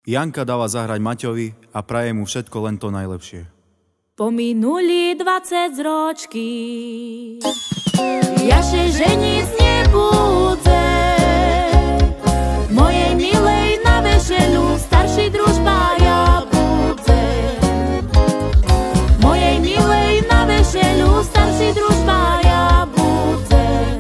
Janka dala zahrať Maťovi a praje mu všetko len to najlepšie. Pominuli 20 ročky, ja się ženiť nebudem. Mojej milej na vešelu starší družba ja budem. Mojej milej na vešelu starší družba ja budem.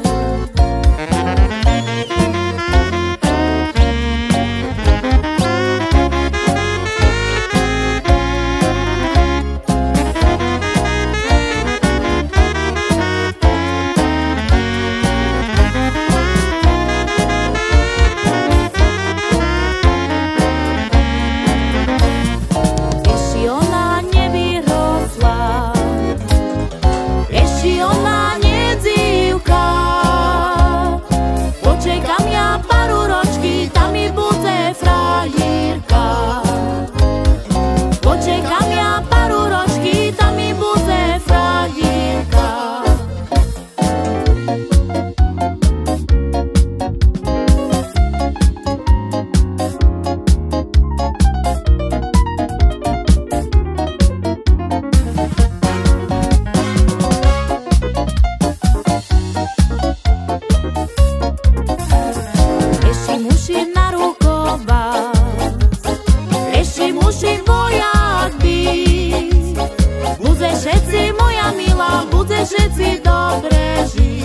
Všetci dobre žiť.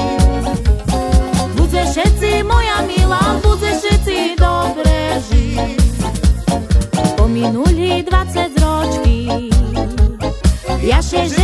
Bude všetci, moja milá, bude všetci dobre žiť. Pominuli 20 ročky, ja się